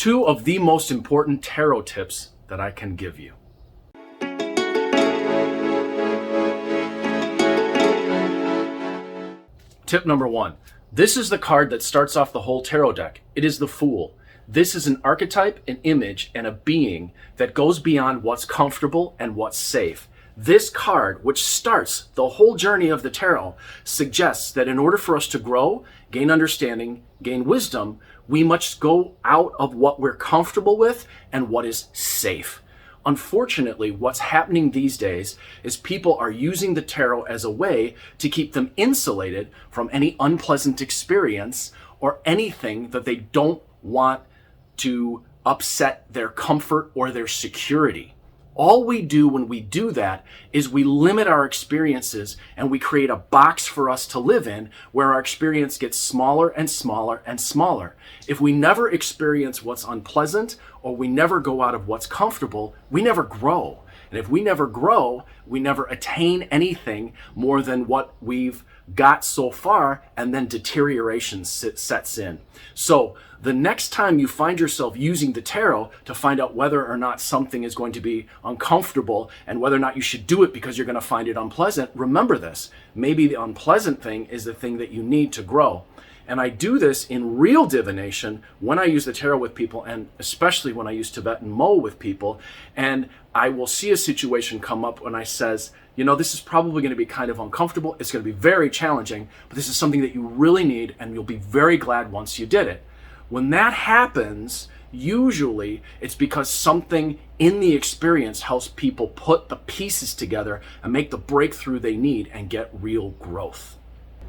2 of the most important tarot tips that I can give you. Tip number 1. This is the card that starts off the whole tarot deck. It is the Fool. This is an archetype, an image, and a being that goes beyond what's comfortable and what's safe. This card, which starts the whole journey of the tarot, suggests that in order for us to grow, gain understanding, gain wisdom, we must go out of what we're comfortable with and what is safe. Unfortunately, what's happening these days is people are using the tarot as a way to keep them insulated from any unpleasant experience or anything that they don't want to upset their comfort or their security. All we do when we do that is we limit our experiences and we create a box for us to live in where our experience gets smaller and smaller and smaller. If we never experience what's unpleasant or we never go out of what's comfortable, we never grow. And if we never grow, we never attain anything more than what we've got so far, and then deterioration sets in. So the next time you find yourself using the tarot to find out whether or not something is going to be uncomfortable and whether or not you should do it because you're going to find it unpleasant, remember this. Maybe the unpleasant thing is the thing that you need to grow. And I do this in real divination when I use the tarot with people, and especially when I use Tibetan Mo with people. And I will see a situation come up when I says, you know, this is probably going to be kind of uncomfortable. It's going to be very challenging, but this is something that you really need, and you'll be very glad once you did it. When that happens, usually it's because something in the experience helps people put the pieces together and make the breakthrough they need and get real growth.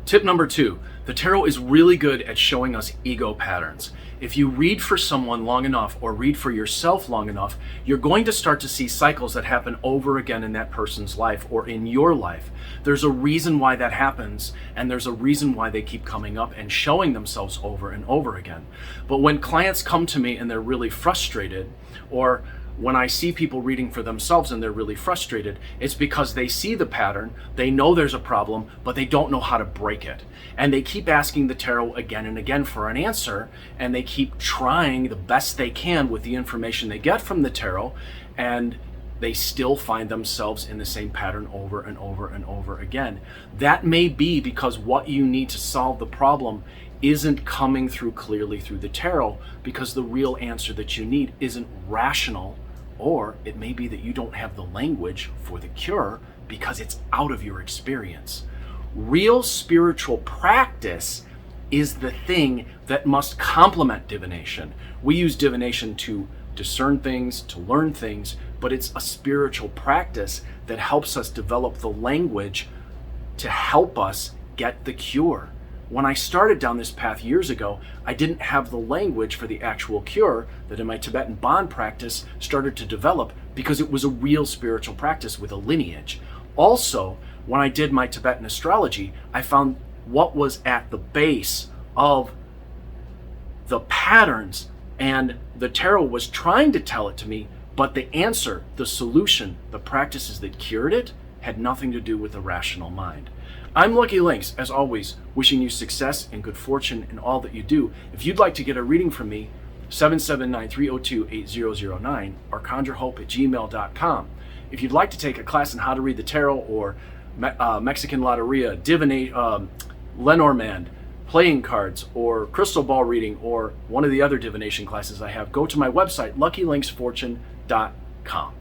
Tip number 2, the tarot is really good at showing us ego patterns. If you read for someone long enough or read for yourself long enough, you're going to start to see cycles that happen over again in that person's life or in your life. There's a reason why that happens, and there's a reason why they keep coming up and showing themselves over and over again. But when clients come to me and they're really frustrated, or when I see people reading for themselves and they're really frustrated, it's because they see the pattern, they know there's a problem, but they don't know how to break it. And they keep asking the tarot again and again for an answer, and they keep trying the best they can with the information they get from the tarot, and they still find themselves in the same pattern over and over and over again. That may be because what you need to solve the problem isn't coming through clearly through the tarot, because the real answer that you need isn't rational, or it may be that you don't have the language for the cure because it's out of your experience. Real spiritual practice is the thing that must complement divination. We use divination to discern things, to learn things, but it's a spiritual practice that helps us develop the language to help us get the cure. When I started down this path years ago, I didn't have the language for the actual cure that in my Tibetan bond practice started to develop, because it was a real spiritual practice with a lineage. Also, when I did my Tibetan astrology, I found what was at the base of the patterns, and the tarot was trying to tell it to me, but the answer, the solution, the practices that cured it had nothing to do with the rational mind. I'm Lucky Links, as always, wishing you success and good fortune in all that you do. If you'd like to get a reading from me, 779-302-8009 or conjurehope@gmail.com. If you'd like to take a class on how to read the tarot or Mexican Loteria, Lenormand, playing cards, or crystal ball reading, or one of the other divination classes I have, go to my website, luckylinksfortune.com.